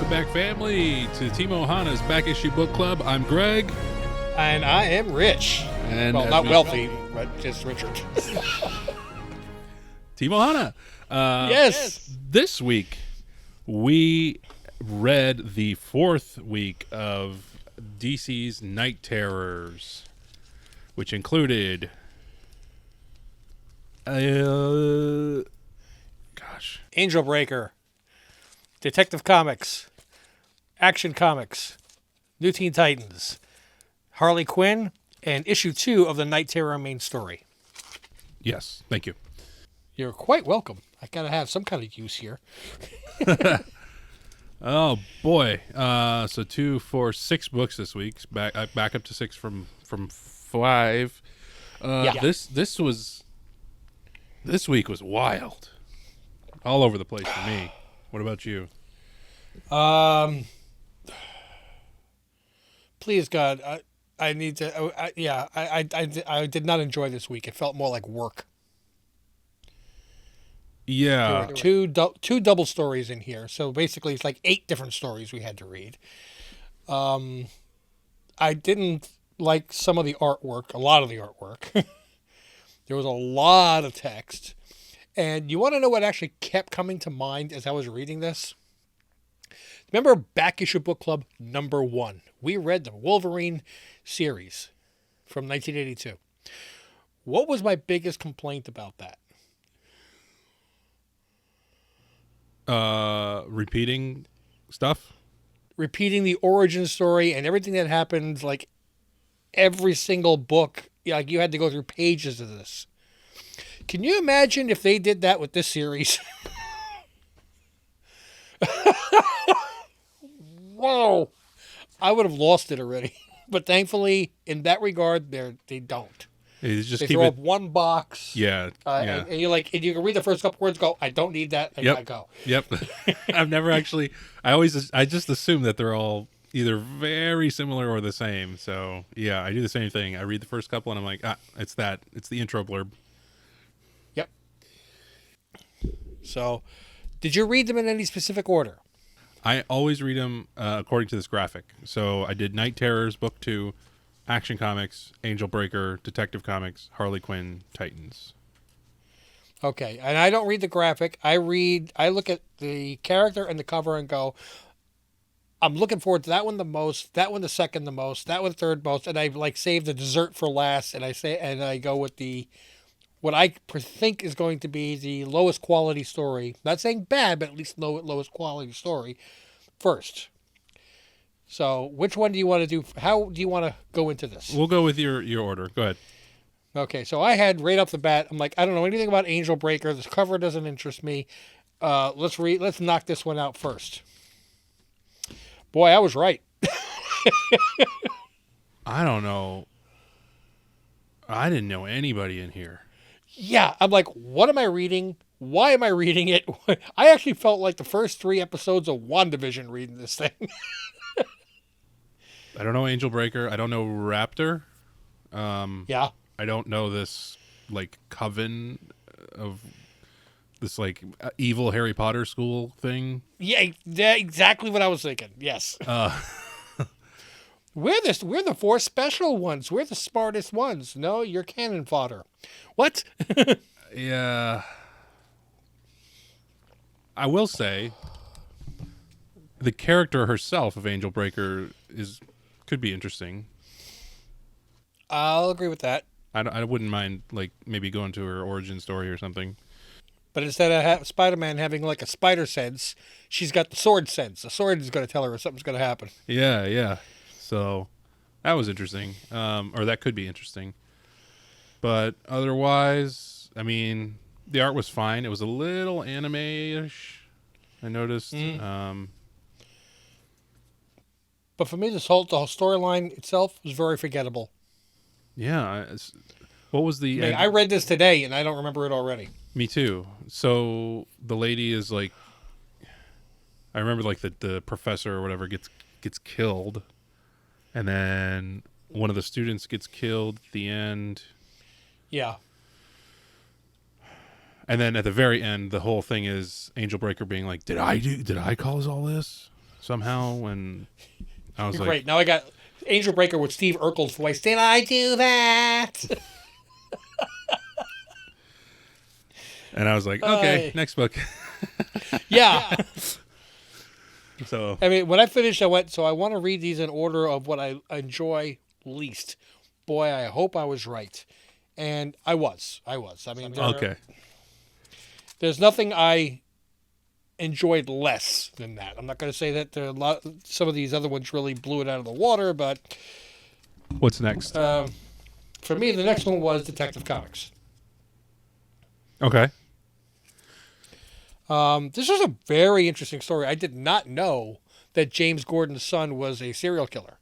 Welcome back, family, to Timo Hana's Back Issue Book Club. I'm Greg. And I am rich. And well, not wealthy, but just Richard. Timo Hana. Yes. This week, we read the fourth week of DC's KnightTerrors, which included... Angel Breaker, Detective Comics, Action Comics, New Teen Titans, Harley Quinn, and issue 2 of the KnightTerror main story. Yes, thank you. You're quite welcome. I gotta have some kind of use here. Oh boy! So 2, 4, 6 books this week. Back up to 6 from 5. This week was wild, all over the place for me. What about you? Please God, I need to. I did not enjoy this week. It felt more like work. Yeah, there were two double stories in here, so basically it's like 8 different stories we had to read. I didn't like some of the artwork, a lot of the artwork. There was a lot of text, and you want to know what actually kept coming to mind as I was reading this? Remember Back Issue Book Club number 1? We read the Wolverine series from 1982. What was my biggest complaint about that? Repeating stuff? Repeating the origin story and everything that happened, like every single book. Like you had to go through pages of this. Can you imagine if they did that with this series? Whoa. I would have lost it already. But thankfully, in that regard, they don't. They throw up one box. Yeah. And you're like, and you can read the first couple words, go, I don't need that, and I go. Yep. I've never actually, I just assume that they're all either very similar or the same. So yeah, I do the same thing. I read the first couple and I'm like, it's the intro blurb. Yep. So, did you read them in any specific order? I always read them according to this graphic. So I did KnightTerrors book 2, Action Comics, Angel Breaker, Detective Comics, Harley Quinn, Titans. Okay, and I don't read the graphic. I look at the character and the cover and go, I'm looking forward to that one the most, that one the second the most, that one third most, and I like save the dessert for last, and I go with what I think is going to be the lowest quality story. Not saying bad, but at least lowest quality story first. So, which one do you want to do? How do you want to go into this? We'll go with your order. Go ahead. Okay, so I had right off the bat, I'm like, I don't know anything about Angel Breaker. This cover doesn't interest me. Let's knock this one out first. Boy, I was right. I don't know. I didn't know anybody in here. Yeah, I'm like, what am I reading? Why am I reading it? I actually felt like the first 3 episodes of WandaVision reading this thing. I don't know Angel Breaker. I don't know Raptor. Yeah. I don't know this like coven of this like evil Harry Potter school thing. Yeah, exactly what I was thinking. Yes. We're the 4 special ones. We're the smartest ones. No, you're cannon fodder. What? Yeah. I will say the character herself of Angel Breaker could be interesting. I'll agree with that. I wouldn't mind like maybe going to her origin story or something. But instead of Spider-Man having like a spider sense, she's got the sword sense. The sword is going to tell her something's going to happen. Yeah. So that was interesting, or that could be interesting. But otherwise, I mean, the art was fine. It was a little anime-ish, I noticed. But for me, the whole storyline itself was very forgettable. Yeah. What was the... I read this today, and I don't remember it already. Me too. So the lady is like... I remember like the professor or whatever gets killed. And then one of the students gets killed at the end. Yeah. And then at the very end, the whole thing is Angel Breaker being like, did I cause all this? somehow, and I was like, Great. Now I got Angel Breaker with Steve Urkel's voice. Did I do that? and I was like, okay, next book. Yeah. So I mean, when I finished, I went, so I want to read these in order of what I enjoy least. Boy, I hope I was right. And I was. I mean, okay, there's nothing I enjoyed less than that. I'm not going to say that some of these other ones really blew it out of the water, but what's next? for me, the next one was Detective Comics. Okay, This was a very interesting story. I did not know that James Gordon's son was a serial killer.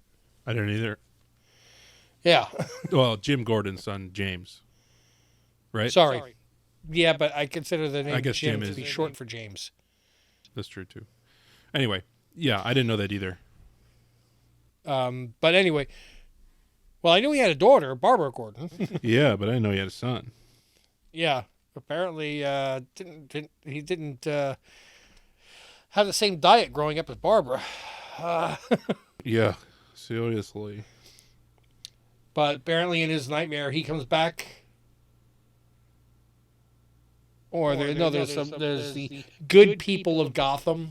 I didn't either. Yeah. Well, Jim Gordon's son, James. Right? Sorry. Yeah, but I consider the name I guess Jim Jim to is be short for James. That's true too. Anyway, yeah, I didn't know that either. But anyway, well, I knew he had a daughter, Barbara Gordon. Yeah, but I didn't know he had a son. Yeah, apparently he didn't have the same diet growing up as Barbara. Yeah, seriously. But apparently in his nightmare, he comes back. There's the good people of Gotham.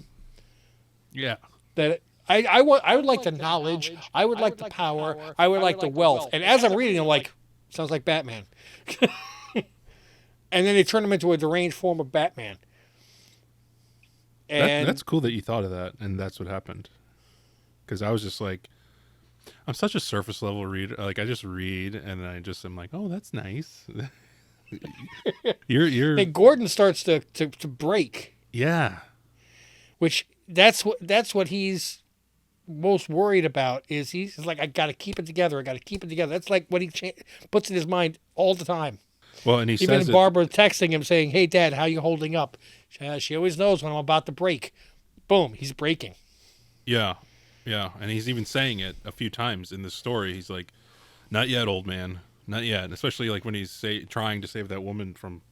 Yeah. That I would like the knowledge. I would like the power. I would like the wealth. And as I'm reading, I'm like, sounds like Batman. And then they turn him into a deranged form of Batman. And That's cool that you thought of that, and that's what happened. Because I was just like, I'm such a surface level reader. Like, I just read, and I just am like, oh, that's nice. you're then Gordon starts to break, yeah. which that's what he's most worried about. Is he's like, I got to keep it together. I got to keep it together. That's like what he puts in his mind all the time. Well, and he Even says Barbara texting him saying, "Hey, Dad, how you holding up?" She always knows when I'm about to break. Boom, he's breaking. Yeah, yeah, and he's even saying it a few times in this story. He's like, "Not yet, old man, not yet." Especially like when he's trying to save that woman from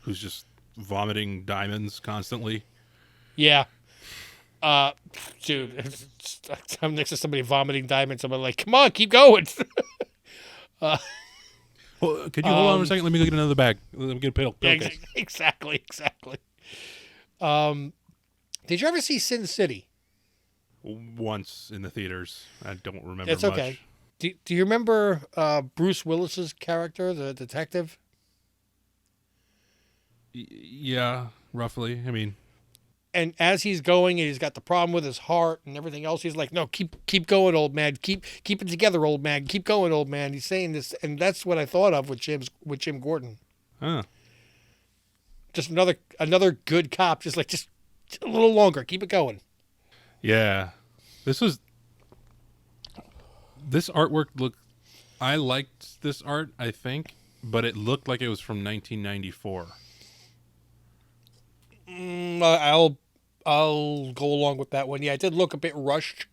who's just vomiting diamonds constantly. Yeah. Dude, I'm next to somebody vomiting diamonds. I'm like, come on, keep going. Well, could you hold on a second? Let me go get another bag. Let me get a pill. Yeah, exactly. Did you ever see Sin City? Once in the theaters. I don't remember It's much. okay. Do you remember Bruce Willis's character, the detective? Yeah, roughly. I mean, And as he's going, and he's got the problem with his heart and everything else, he's like, "No, keep going, old man. Keep it together, old man. Keep going, old man." He's saying this, and that's what I thought of with Jim Gordon. huh. Just another good cop, just a little longer. Keep it going. Yeah. This artwork looked, I liked this art, I think, but it looked like it was from 1994. I'll go along with that one. Yeah, it did look a bit rushed.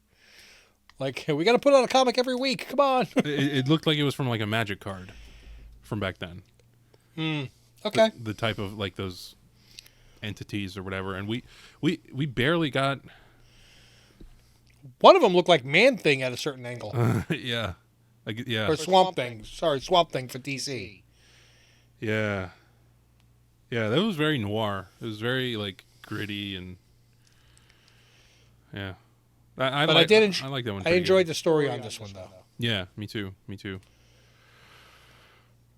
Like, we got to put out a comic every week. Come on. It looked like it was from like a magic card from back then. Okay. The type of like those entities or whatever, and we barely got. One of them looked like Man Thing at a certain angle. Yeah, yeah, Or Swamp Thing. Sorry, Swamp Thing for DC. yeah, yeah. That was very noir. It was very like gritty and yeah. I like that one. I enjoyed the story on this one, though. Yeah, me too.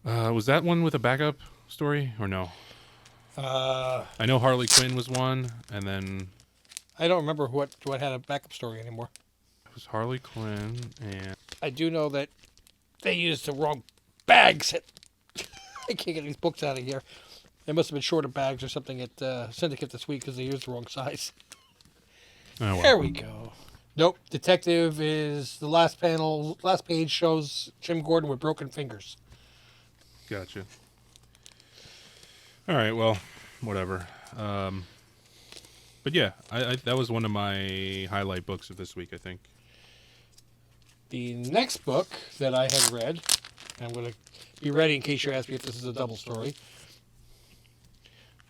Was that one with a backup story or no? I know Harley Quinn was one, and then I don't remember what had a backup story anymore. it was Harley Quinn and I do know that they used the wrong bags. I can't get these books out of here. They must have been short of bags or something at Syndicate this week because they used the wrong size. oh, well. There we go. Nope. Detective is the last page shows Jim Gordon with broken fingers. Gotcha. All right, well, whatever. But yeah, I that was one of my highlight books of this week, I think. The next book that I had read, and I'm going to be ready in case you ask me if this is a double story,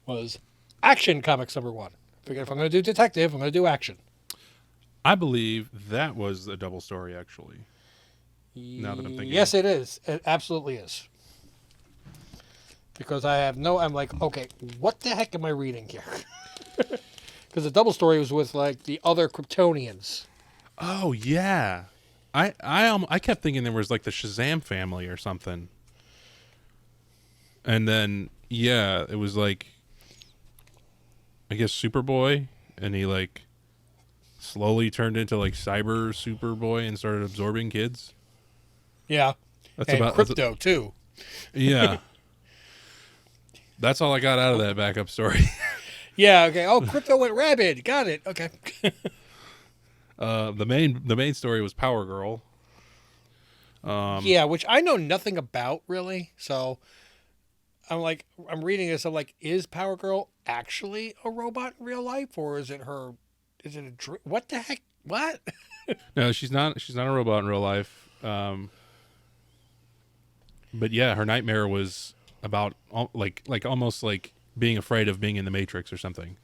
was Action Comics #1. I figured if I'm going to do detective, I'm going to do action. I believe that was a double story, actually. Now that I'm thinking. Yes, it is. It absolutely is. Because I'm like, okay, what the heck am I reading here? Because the double story was with like the other Kryptonians. Oh yeah, I kept thinking there was like the Shazam family or something, and then yeah, it was like I guess Superboy, and he like slowly turned into like Cyber Superboy and started absorbing kids. Yeah, That's and about Crypto too. Yeah, that's all I got out of that backup story. Yeah. Okay. Oh, Crypto went rabid. Got it. Okay. The main story was Power Girl. Yeah, which I know nothing about really. So I'm reading this. I'm like, is Power Girl actually a robot in real life, or is it her? Is it a dream? What the heck? What? No, she's not. She's not a robot in real life. But yeah, her nightmare was about like almost like being afraid of being in the Matrix or something.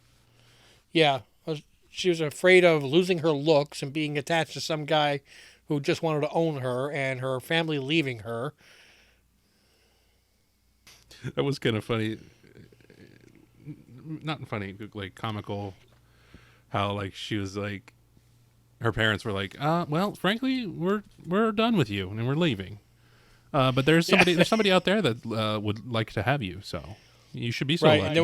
Yeah, she was afraid of losing her looks and being attached to some guy who just wanted to own her, and her family leaving her. That was kind of funny. Not funny, like comical. How like she was like, her parents were like, well, frankly, we're done with you and we're leaving. But there's somebody out there that would like to have you, so you should be so Right, lucky. and then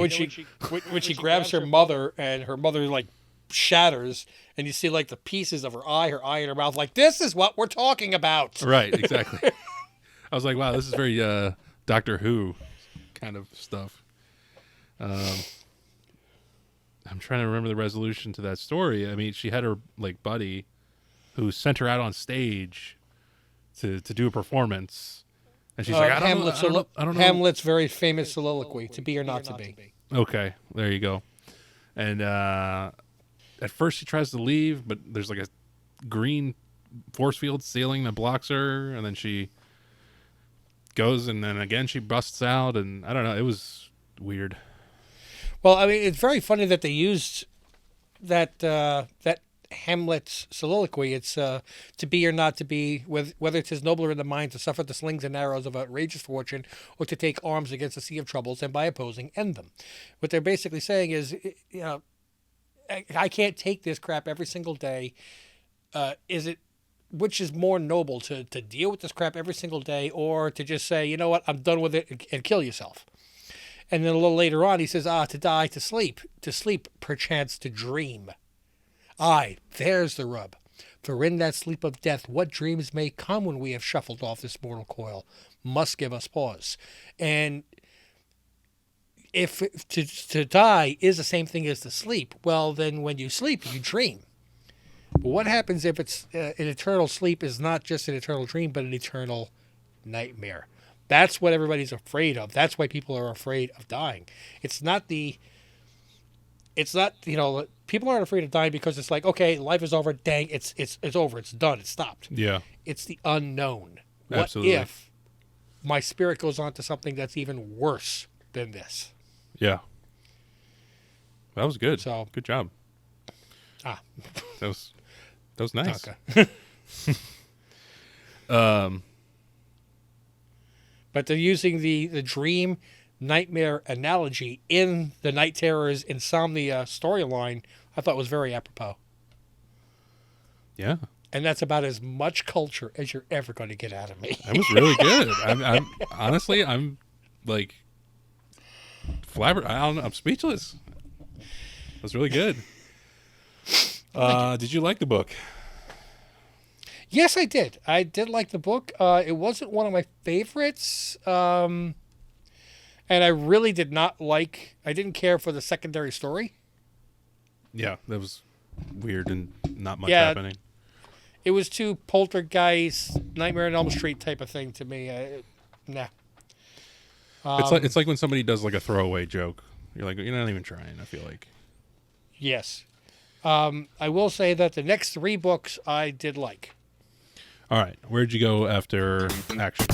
when she grabs her mother, and her mother like shatters, and you see like the pieces of her eye and her mouth. Like, this is what we're talking about. Right, exactly. I was like, wow, this is very Doctor Who kind of stuff. I'm trying to remember the resolution to that story. I mean, she had her like buddy who sent her out on stage to do a performance, and she's like, I don't know. Hamlet's very famous soliloquy: "To be or not to be." Okay, there you go. And at first she tries to leave, but there's like a green force field ceiling that blocks her, and then she goes, and then again she busts out, and I don't know. It was weird. Well, I mean, it's very funny that they used that that Hamlet's soliloquy. It's to be or not to be, whether it is nobler in the mind to suffer the slings and arrows of outrageous fortune, or to take arms against a sea of troubles, and by opposing end them. What they're basically saying is, you know, I can't take this crap every single day. Is it? Which is more noble, to deal with this crap every single day, or to just say, you know what, I'm done with it, and kill yourself? And then a little later on, he says, to die, to sleep, perchance to dream. Aye, there's the rub. For in that sleep of death, what dreams may come when we have shuffled off this mortal coil must give us pause. And if to die is the same thing as to sleep, well, then when you sleep, you dream. But what happens if it's an eternal sleep is not just an eternal dream, but an eternal nightmare? That's what everybody's afraid of. That's why people are afraid of dying. It's not, you know, people aren't afraid of dying because it's like, okay, life is over. Dang, it's over. It's done. It's stopped. Yeah. It's the unknown. Absolutely. What if my spirit goes on to something that's even worse than this? Yeah. That was good. So good job. That was nice. Okay. But they're using the dream nightmare analogy in the Night Terrors Insomnia storyline. I thought was very apropos. Yeah. And that's about as much culture as you're ever going to get out of me. That was really good. I'm honestly, I'm like flabbergasted. I don't know. I'm speechless. It was really good. Did you like the book? Yes, I did. I did like the book. It wasn't one of my favorites. And I really did not I didn't care for the secondary story. Yeah, that was weird and not much happening. It was too poltergeist, Nightmare on Elm Street type of thing to me. Nah. It's like when somebody does like a throwaway joke. You're like, you're not even trying, I feel like. Yes. I will say that the next 3 books I did like. All right. Where'd you go after action?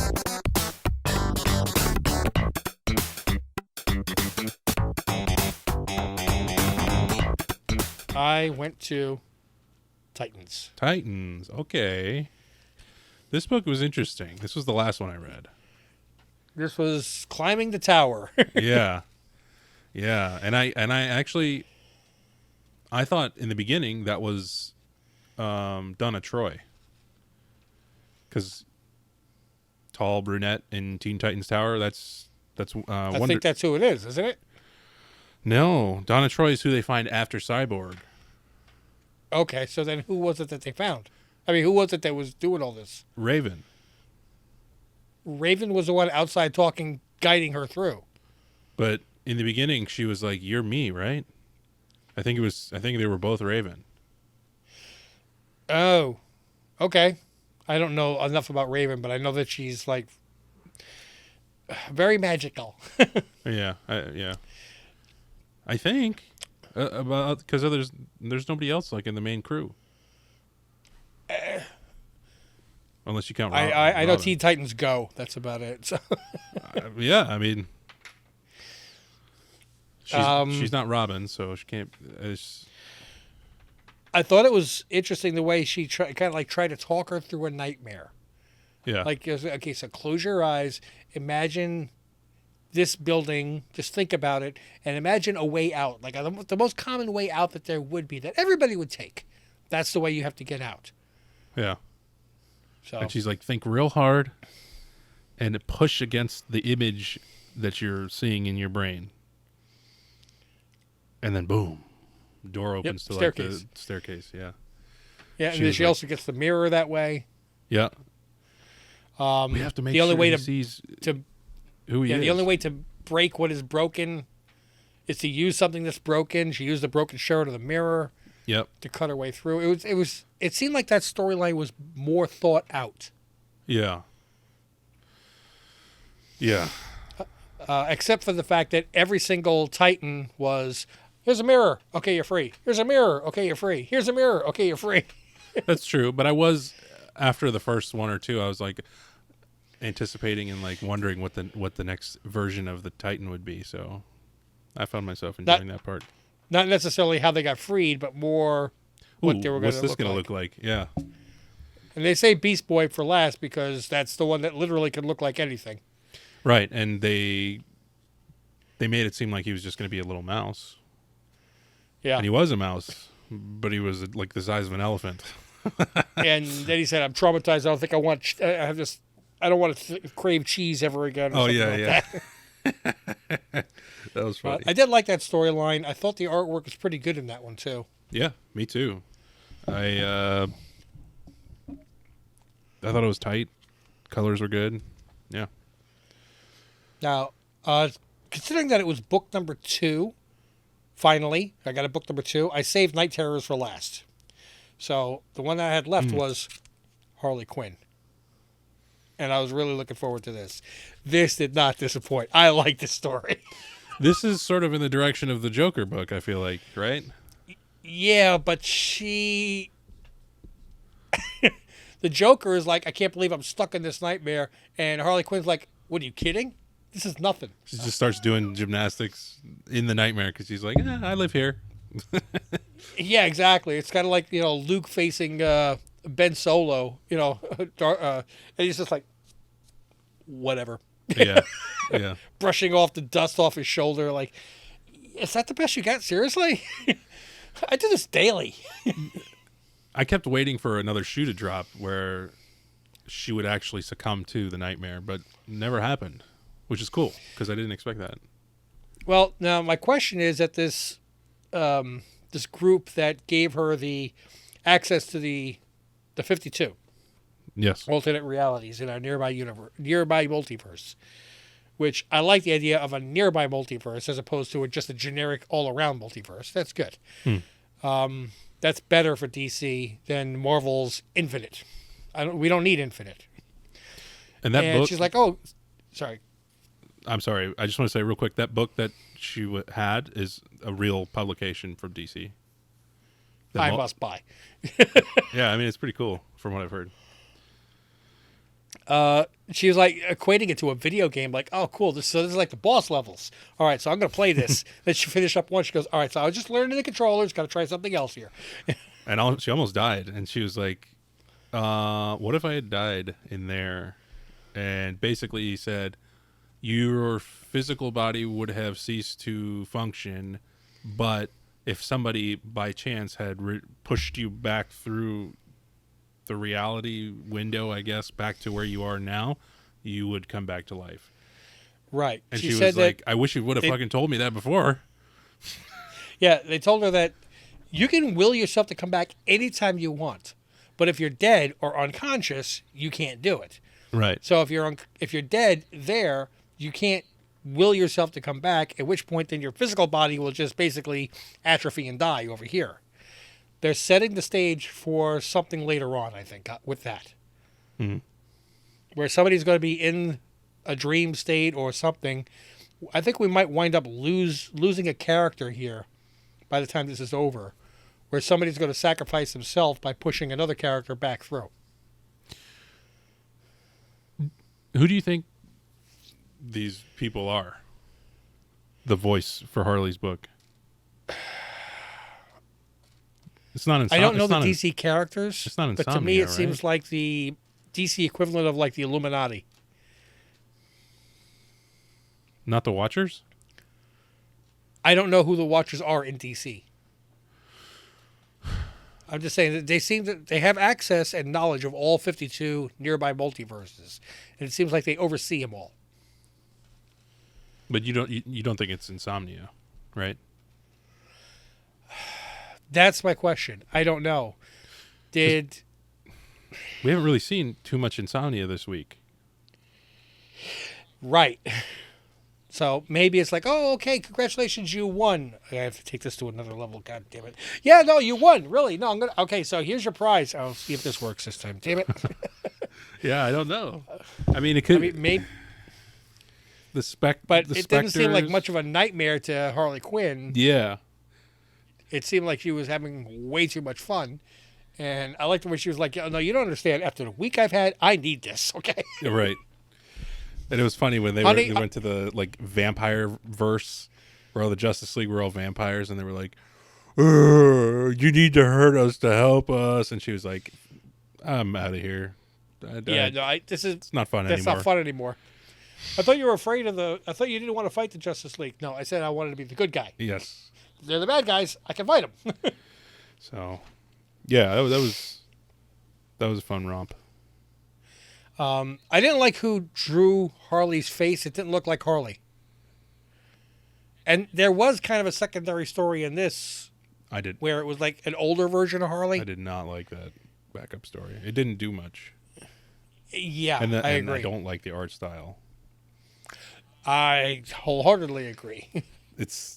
I went to Titans. Titans. Okay. This book was interesting. This was the last one I read. This was Climbing the Tower. Yeah. Yeah. And I actually I thought in the beginning that was Donna Troy. Because tall brunette in Teen Titans Tower, that's I think that's who it is, isn't it? No, Donna Troy is who they find after Cyborg. Okay, so then who was it that they found? I mean, who was it that was doing all this? Raven. Raven was the one outside talking, guiding her through. But in the beginning, she was like, "You're me, right?" I think they were both Raven. Oh, okay. I don't know enough about Raven, but I know that she's like very magical. Yeah, yeah. I think about because there's nobody else like in the main crew, unless you count. I know Teen Titans Go. That's about it. So. Yeah, I mean, she's not Robin, so she can't. I thought it was interesting the way she tried to talk her through a nightmare. Yeah. Like, okay, so close your eyes, imagine this building, just think about it, and imagine a way out, like the most common way out that there would be, that everybody would take. That's the way you have to get out. Yeah. So. And she's like, think real hard and push against the image that you're seeing in your brain. And then boom. Door opens to staircase. Like the staircase, yeah. Yeah, and then she also gets the mirror that way. Yeah. We have to make the only sure way he to sees who he is. The only way to break what is broken is to use something that's broken. She used the broken shard of the mirror. Yep. To cut her way through. It seemed like that storyline was more thought out. Yeah. Yeah. Except for the fact that every single Titan was, here's a mirror, okay, you're free. Here's a mirror, okay, you're free. Here's a mirror, okay, you're free. That's true, but I was after the first one or two, I was like anticipating and like wondering what the next version of the Titan would be. So I found myself enjoying that part. Not necessarily how they got freed, but more what they were going to look like. What's this going to look like? Yeah. And they say Beast Boy for last because that's the one that literally can look like anything. Right, and they made it seem like he was just going to be a little mouse. Yeah. And he was a mouse, but he was like the size of an elephant. And then he said, "I'm traumatized. I don't think I want. I don't want to crave cheese ever again." Oh yeah. That was funny. I did like that storyline. I thought the artwork was pretty good in that one too. Yeah, me too. I thought it was tight. Colors were good. Yeah. Now, considering that it was book number 2, finally, I got a book number 2. I saved KnightTerrors for last. So the one that I had left was Harley Quinn. And I was really looking forward to this. This did not disappoint. I like this story. This is sort of in the direction of the Joker book, I feel like, right? Yeah, but she... The Joker is like, I can't believe I'm stuck in this nightmare. And Harley Quinn's like, what, are you kidding? This is nothing. She just starts doing gymnastics in the nightmare because she's like, I live here. Yeah, exactly. It's kind of like, Luke facing Ben Solo, and he's just like, whatever. Yeah, yeah. Brushing off the dust off his shoulder. Like, is that the best you got? Seriously? I do this daily. I kept waiting for another shoe to drop where she would actually succumb to the nightmare, but never happened, which is cool because I didn't expect that. Well, now my question is that this group that gave her the access to the 52 Yes. alternate realities in our nearby multiverse, which I like the idea of a nearby multiverse as opposed to just a generic all-around multiverse. That's good. That's better for DC than Marvel's Infinite. We don't need Infinite. And that book, she's like, oh, sorry. I'm sorry. I just want to say real quick, that book that she had is a real publication from DC. I must buy. Yeah, I mean, it's pretty cool from what I've heard. She was like equating it to a video game, like, oh, cool. This is like the boss levels. All right, so I'm going to play this. Then she finished up one. She goes, all right, so I was just learning the controllers. Got to try something else here. She almost died, and she was like, what if I had died in there? And basically he said, your physical body would have ceased to function, but if somebody by chance had pushed you back through the reality window, I guess, back to where you are now, you would come back to life. Right. And she was like, I wish you would have fucking told me that before. Yeah, they told her that you can will yourself to come back anytime you want, but if you're dead or unconscious, you can't do it. Right. So if you're dead there, you can't will yourself to come back, at which point then your physical body will just basically atrophy and die over here. They're setting the stage for something later on, I think, with that. Mm-hmm. Where somebody's going to be in a dream state or something. I think we might wind up losing a character here by the time this is over, where somebody's going to sacrifice himself by pushing another character back through. Who do you think these people are? The voice for Harley's book. It's not. I don't know the DC characters. It's not Insomnia, but to me, it right? seems like the DC equivalent of like the Illuminati. Not the Watchers? I don't know who the Watchers are in DC. I'm just saying that they have access and knowledge of all 52 nearby multiverses, and it seems like they oversee them all. But you don't think it's Insomnia, right? That's my question. I don't know. We haven't really seen too much Insomnia this week. Right. So maybe it's like, oh, okay, congratulations, you won. I have to take this to another level. God damn it. Yeah, no, you won. Really? No, I'm gonna. Okay, so here's your prize. I'll see if this works this time. Damn it. Yeah, I don't know. I mean, it could. I mean, maybe. But it didn't seem like much of a nightmare to Harley Quinn. Yeah. It seemed like she was having way too much fun. And I liked the way she was like, no, you don't understand. After the week I've had, I need this, okay? Right. And it was funny when they went to the like vampire verse where all the Justice League were all vampires, and they were like, you need to hurt us to help us. And she was like, I'm out of here. It's not fun anymore. That's not fun anymore. I thought you were afraid of I thought you didn't want to fight the Justice League. No, I said I wanted to be the good guy. Yes. They're the bad guys. I can fight them. So, yeah, that was a fun romp. I didn't like who drew Harley's face. It didn't look like Harley. And there was kind of a secondary story in this. I did. Where it was like an older version of Harley. I did not like that backup story. It didn't do much. Yeah, I agree. And I don't like the art style. I wholeheartly agree.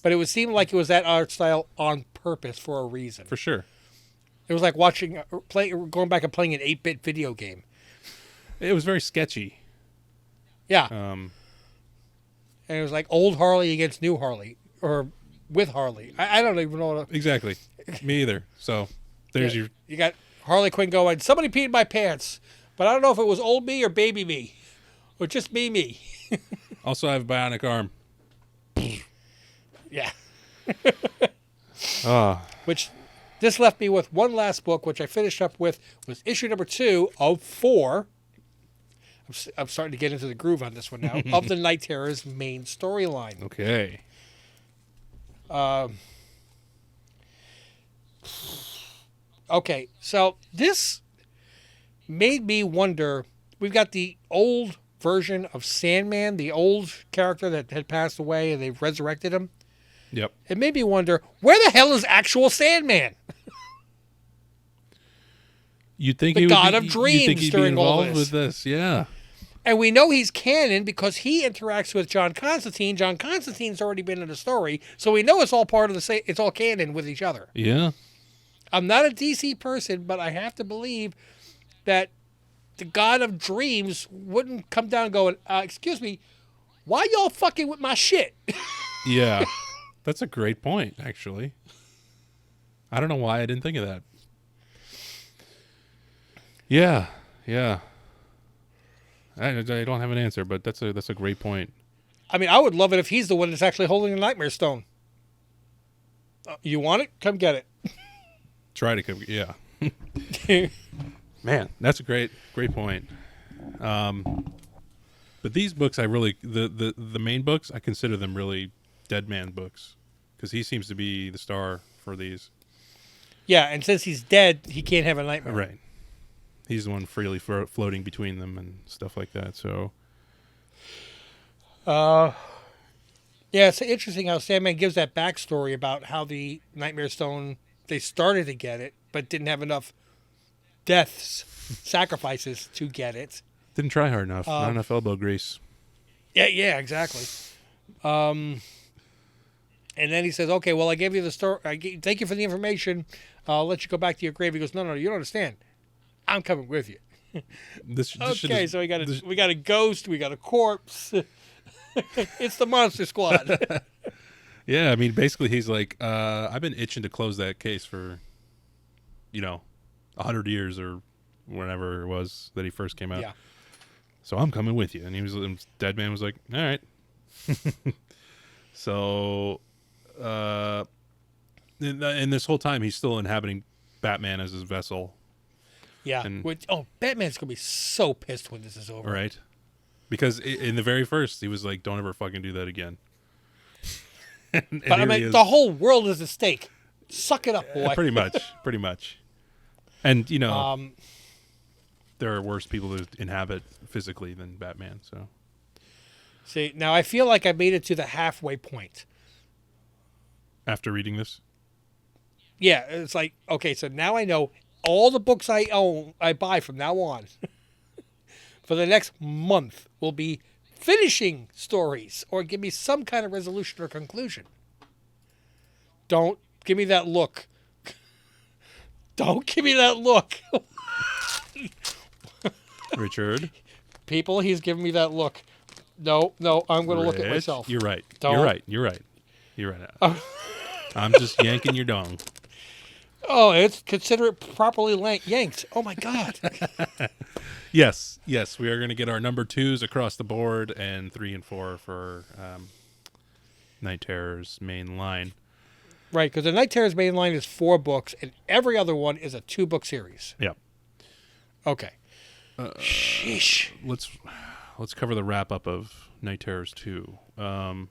But it would seem like it was that art style on purpose for a reason. For sure. It was like going back and playing an 8-bit video game. It was very sketchy. Yeah. And it was like old Harley against new Harley, or with Harley. I don't even know. Exactly. Me either. So there's You got Harley Quinn going, somebody peed in my pants, but I don't know if it was old me or baby me, or just me. Also, I have a bionic arm. Yeah. Which this left me with one last book, which I finished up with, was issue number 2 of 4. I'm starting to get into the groove on this one now, of the KnightTerrors main storyline. Okay. Okay, so this made me wonder. We've got the old version of Sandman, the old character that had passed away, and they've resurrected him. Yep. It made me wonder, where the hell is actual Sandman? You'd think the god of dreams during all this. With this, yeah. And we know he's canon because he interacts with John Constantine. John Constantine's already been in the story, so we know it's all part of it's all canon with each other. Yeah. I'm not a DC person, but I have to believe that the god of dreams wouldn't come down going, excuse me, why y'all fucking with my shit? Yeah. That's a great point, actually. I don't know why I didn't think of that. Yeah. I don't have an answer, but that's a great point. I mean, I would love it if he's the one that's actually holding the Nightmare Stone. You want it? Come get it. Try to come. Yeah. Man, that's a great point. But these books, I really the main books, I consider them really Dead Man books because he seems to be the star for these. Yeah, and since he's dead, he can't have a nightmare. Right. He's the one freely floating between them and stuff like that. So. Yeah, it's interesting how Sandman gives that backstory about how the Nightmare Stone, they started to get it, but didn't have enough deaths, sacrifices to get it. Didn't try hard enough. Not enough elbow grease. Yeah, exactly. And then he says, "Okay, well, I gave you the story. Thank you for the information. I'll let you go back to your grave." He goes, "No, you don't understand. I'm coming with you." Okay, so we got a ghost, we got a corpse. It's the Monster Squad. Yeah, I mean, basically, he's like, I've been itching to close that case for, 100 years or whenever it was that he first came out. Yeah. So I'm coming with you. And Dead Man was like, all right. So, and this whole time he's still inhabiting Batman as his vessel. Yeah. Batman's going to be so pissed when this is over. Right. Because in the very first, he was like, don't ever fucking do that again. But I mean, the whole world is at stake. Suck it up, boy. Pretty much. And, there are worse people to inhabit physically than Batman, so. See, now I feel like I made it to the halfway point. After reading this? Yeah, it's like, okay, so now I know all the books I buy from now on for the next month will be finishing stories or give me some kind of resolution or conclusion. Don't give me that look. Don't give me that look. Richard? People, he's giving me that look. No, I'm going to look at myself. You're right. Don't. You're right. I'm just yanking your dong. Oh, consider it properly yanked. Oh, my God. Yes, we are going to get our number 2s across the board and 3 and 4 for Night Terrors main line. Right, because the Night Terrors main line is 4 books, and every other one is a 2-book series. Yep. Okay. Sheesh. Let's cover the wrap up of Night Terrors 2. How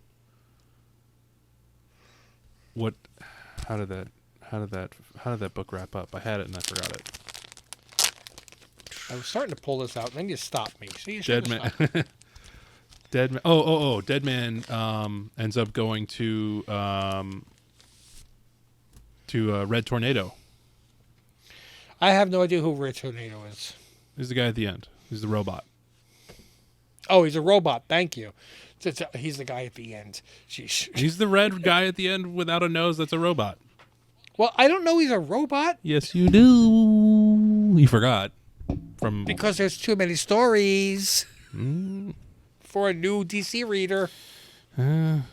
did that book wrap up? I had it and I forgot it. I was starting to pull this out, and then you stopped me. So you Dead Man. Dead Man. Oh! Dead Man ends up going to Red Tornado. I have no idea who Red Tornado is. He's the guy at the end. He's the robot. Oh, he's a robot. Thank you. He's the guy at the end. Sheesh. He's the red guy at the end without a nose that's a robot. Well, I don't know he's a robot. Yes, you do. You forgot. Because there's too many stories for a new DC reader. All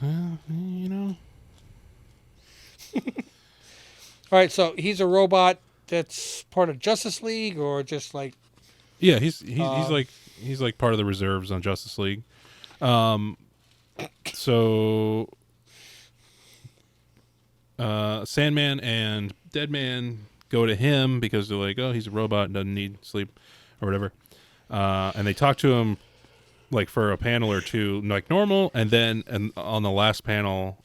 right, so he's a robot that's part of Justice League, or just like. Yeah, he's like part of the reserves on Justice League. So Sandman and Deadman go to him because they're like, oh, he's a robot and doesn't need sleep or whatever. And they talk to him like for a panel or two, like normal, and then on the last panel,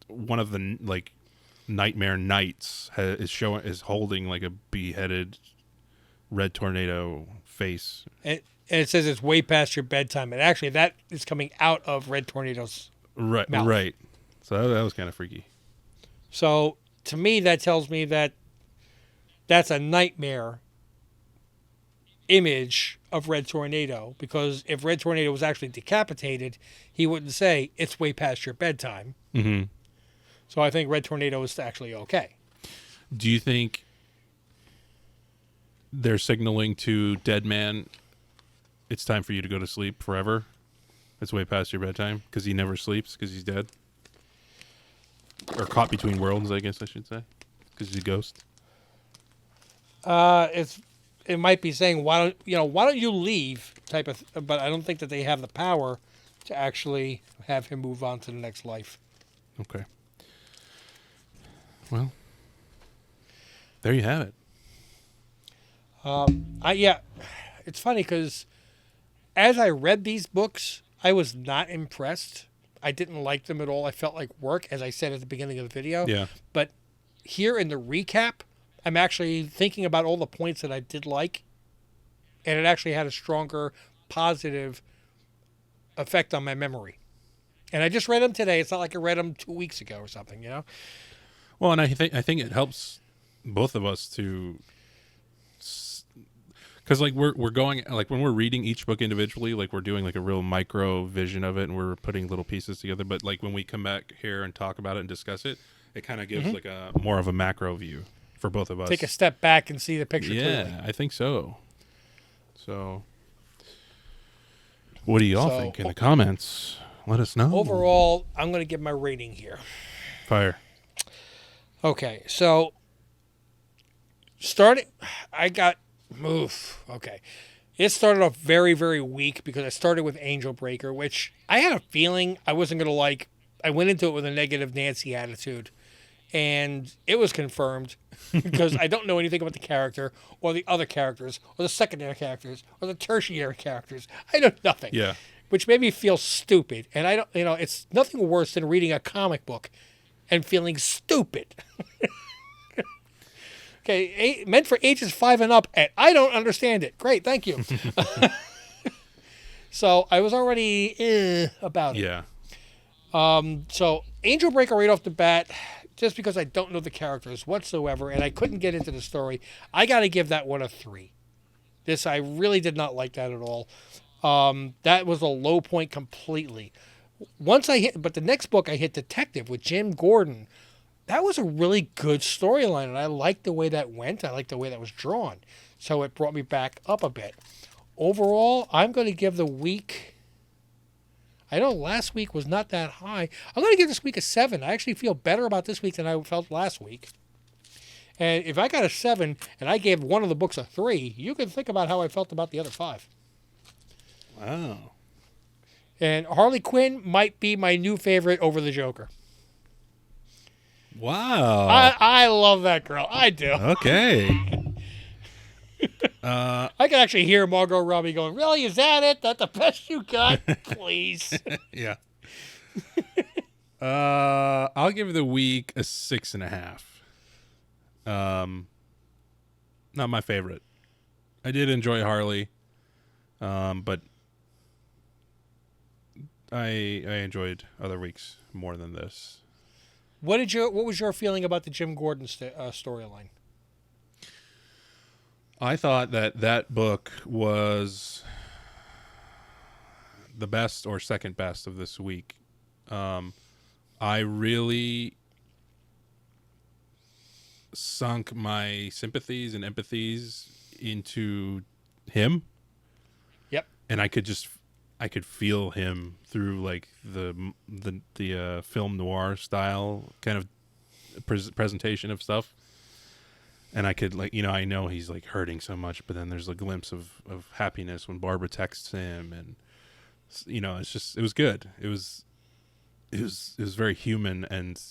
one of the like Nightmare Knights is holding like a beheaded Red Tornado face. And it says it's way past your bedtime. And actually, that is coming out of Red Tornado's mouth. Right. So that was kind of freaky. So to me, that tells me that that's a nightmare image of Red Tornado. Because if Red Tornado was actually decapitated, he wouldn't say, it's way past your bedtime. Mm-hmm. So I think Red Tornado is actually okay. Do you think they're signaling to Deadman, it's time for you to go to sleep forever? It's way past your bedtime because he never sleeps because he's dead, or caught between worlds, I guess I should say, because he's a ghost. It might be saying why don't you leave type of, but I don't think that they have the power to actually have him move on to the next life. Okay. Well, There you have it. Yeah, it's funny because as I read these books, I was not impressed. I didn't like them at all. I felt like work, as I said at the beginning of the video. Yeah. But here in the recap, I'm actually thinking about all the points that I did like, and it actually had a stronger positive effect on my memory. And I just read them today. It's not like I read them 2 weeks ago or something, you know? Well, and I think it helps both of us to, because like we're going, like when we're reading each book individually, like we're doing like a real micro vision of it, and we're putting little pieces together. But like when we come back here and talk about it and discuss it, it kind of gives like a more of a macro view for both of us. Take a step back and see the picture clearly. Yeah, I think so. So, what do y'all think in the comments? Let us know. Overall, I'm going to give my rating here. Fire. Okay, so starting, okay. It started off very, very weak because I started with Angel Breaker, which I had a feeling I wasn't going to like. I went into it with a negative Nancy attitude, and it was confirmed because I don't know anything about the character or the other characters or the secondary characters or the tertiary characters. I know nothing. Yeah. Which made me feel stupid. And I don't, it's nothing worse than reading a comic book and feeling stupid. Okay, meant for ages 5 and up, and I don't understand it. Great, thank you. So I was already about it. Yeah. So Angel Breaker right off the bat, just because I don't know the characters whatsoever, and I couldn't get into the story, I got to give that one a 3. This, I really did not like that at all. That was a low point completely. But the next book I hit Detective with Jim Gordon. That was a really good storyline, and I liked the way that went. I liked the way that was drawn. So it brought me back up a bit. Overall, I'm going to give the week... I know last week was not that high. I'm going to give this week a 7. I actually feel better about this week than I felt last week. And if I got a 7 and I gave one of the books a 3, you can think about how I felt about the other 5. Wow. And Harley Quinn might be my new favorite over the Joker. Wow. I love that girl. I do. Okay. I can actually hear Margot Robbie going, "Really? Is that it? That the best you got? Please." Yeah. I'll give the week a 6.5. Not my favorite. I did enjoy Harley, but I enjoyed other weeks more than this. What was your feeling about the Jim Gordon storyline? I thought that book was the best or second best of this week. I really sunk my sympathies and empathies into him. Yep. And I could feel him through like the film noir style kind of presentation of stuff. And I could I know he's like hurting so much, but then there's a glimpse of happiness when Barbara texts him, and it was good. It was very human and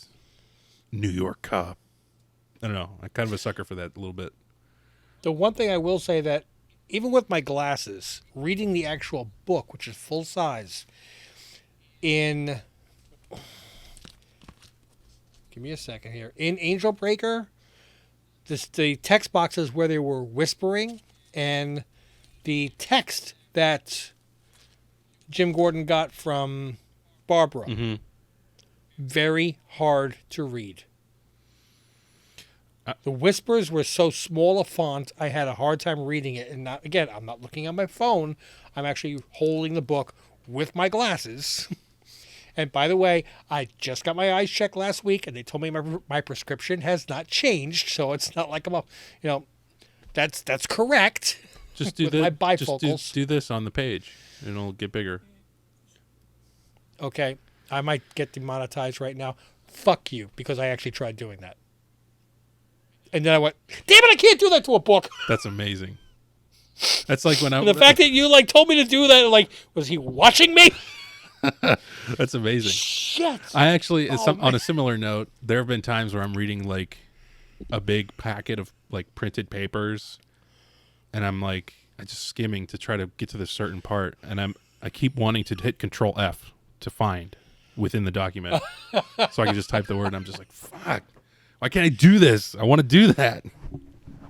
New York cop. I don't know. I'm kind of a sucker for that a little bit. The one thing I will say that even with my glasses, reading the actual book, which is full size, give me a second here. In Angel Breaker, the text boxes where they were whispering, and the text that Jim Gordon got from Barbara, very hard to read. The whispers were so small a font, I had a hard time reading it. And I'm not looking at my phone. I'm actually holding the book with my glasses. And by the way, I just got my eyes checked last week, and they told me my prescription has not changed. So it's not like that's correct. Just do my bifocals. Just do this on the page, and it'll get bigger. Okay, I might get demonetized right now. Fuck you, because I actually tried doing that. And then I went, damn it, I can't do that to a book. That's amazing. That's like when the fact that you told me to do that, was he watching me? That's amazing. Shit. I actually, on a similar note, there have been times where I'm reading a big packet of like printed papers, and I'm like, I just skimming to try to get to this certain part, and I keep wanting to hit Control F to find within the document, so I can just type the word. And I'm just like, fuck, why can't I do this? I want to do that.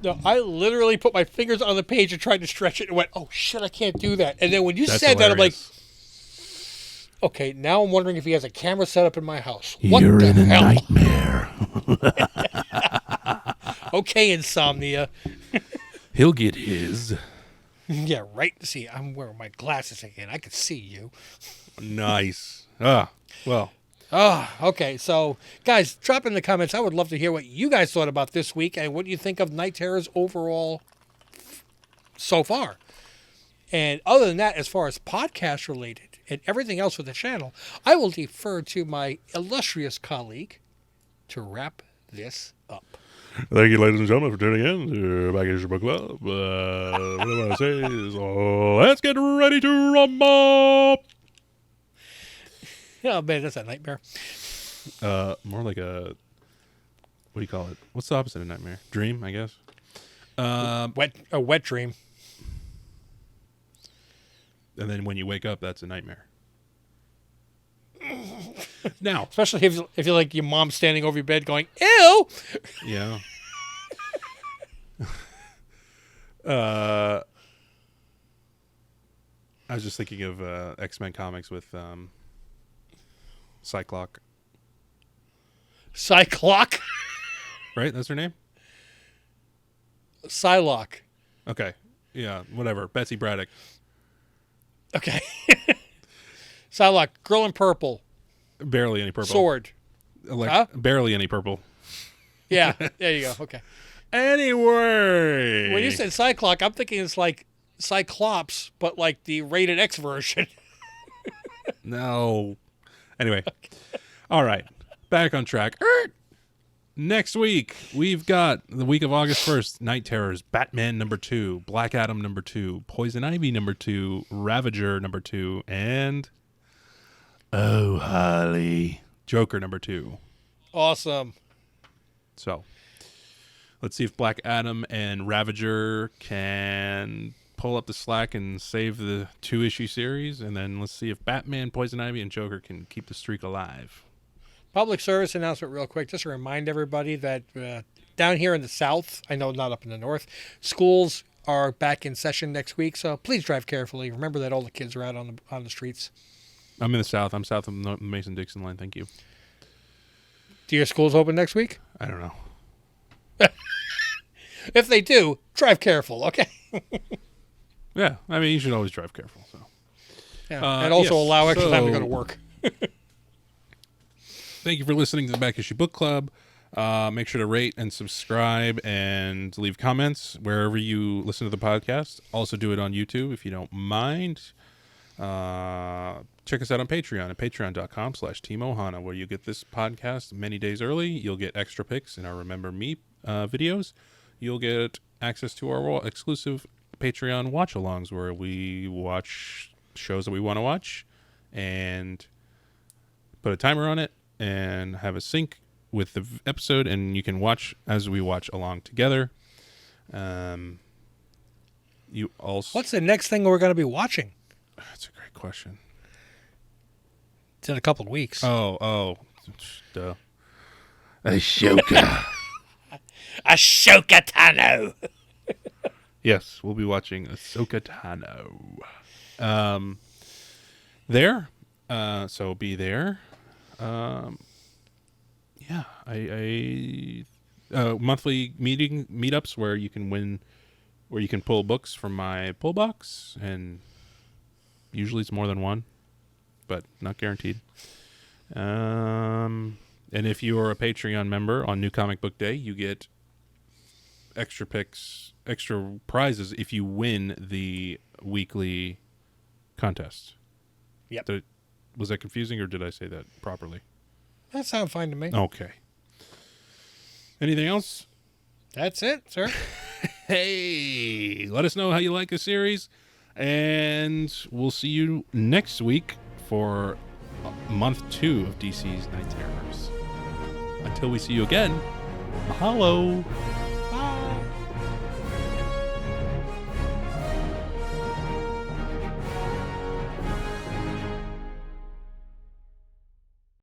No, I literally put my fingers on the page and tried to stretch it and went, oh shit, I can't do that. And then when you That's said that, I'm like, hilarious. okay, now I'm wondering if he has a camera set up in my house. What You're the in a hell? nightmare. Okay, insomnia. He'll get his. Yeah, right. See, I'm wearing my glasses again. I can see you. Nice. Well. Oh, okay. So, guys, drop in the comments. I would love to hear what you guys thought about this week and what you think of Night Terrors overall so far. And other than that, as far as podcast related and everything else with the channel, I will defer to my illustrious colleague to wrap this up. Thank you, ladies and gentlemen, for tuning in to Back Issue Book Club. What I want to say is, let's get ready to rumble. Oh, man, that's a nightmare. More like a, what do you call it? What's the opposite of nightmare? Dream, I guess. A wet dream. And then when you wake up, that's a nightmare. Now, Especially if you're like your mom standing over your bed going, ew! yeah. I was just thinking of X-Men comics with Cyclock. Cyclock? Right? That's her name? Psylocke. Okay. Yeah, whatever. Betsy Braddock. Okay. Psylocke. Girl in purple. Barely any purple. Sword. Huh? Barely any purple. Yeah. There you go. Okay. Anyway. When you said Cyclock, I'm thinking it's like Cyclops, but like the rated X version. No. Anyway. All right. Back on track. Next week, we've got the week of August 1st, Night Terrors, Batman #2, Black Adam #2, Poison Ivy #2, Ravager #2, and oh, Holly, Joker #2. Awesome. So, let's see if Black Adam and Ravager can pull up the slack and save the 2-issue series, and then let's see if Batman, Poison Ivy, and Joker can keep the streak alive. Public service announcement real quick, just to remind everybody that down here in the South, I know not up in the North, schools are back in session next week, so please drive carefully. Remember that all the kids are out on the streets. I'm in the South. I'm south of the Mason-Dixon line. Thank you. Do your schools open next week? I don't know. If they do, drive careful, okay? Yeah, I mean, you should always drive careful. So, Yeah. And also yes, allow extra time to go so- to work. Thank you for listening to the Back Issue Book Club. Make sure to rate and subscribe and leave comments wherever you listen to the podcast. Also do it on YouTube if you don't mind. Check us out on Patreon at patreon.com/TeamOhana, where you get this podcast many days early. You'll get extra pics in our Remember Me videos. You'll get access to our exclusive Patreon watch-alongs, where we watch shows that we want to watch and put a timer on it and have a sync with the episode, and you can watch as we watch along together. You also... What's the next thing we're going to be watching? That's a great question. It's in a couple of weeks. Oh. Duh. Ashoka. Ashoka Tano. Yes, we'll be watching Ahsoka Tano. There. So be there. Yeah, I monthly meetups where you can pull books from my pull box, and usually it's more than one, but not guaranteed. And if you are a Patreon member on New Comic Book Day, you get extra picks, extra prizes if you win the weekly contest. Yep. Was that confusing, or did I say that properly? That sounds fine to me. Okay. Anything else? That's it, sir. Hey, let us know how you like the series, and we'll see you next week for month 2 of DC's Night Terrors. Until we see you again, Mahalo.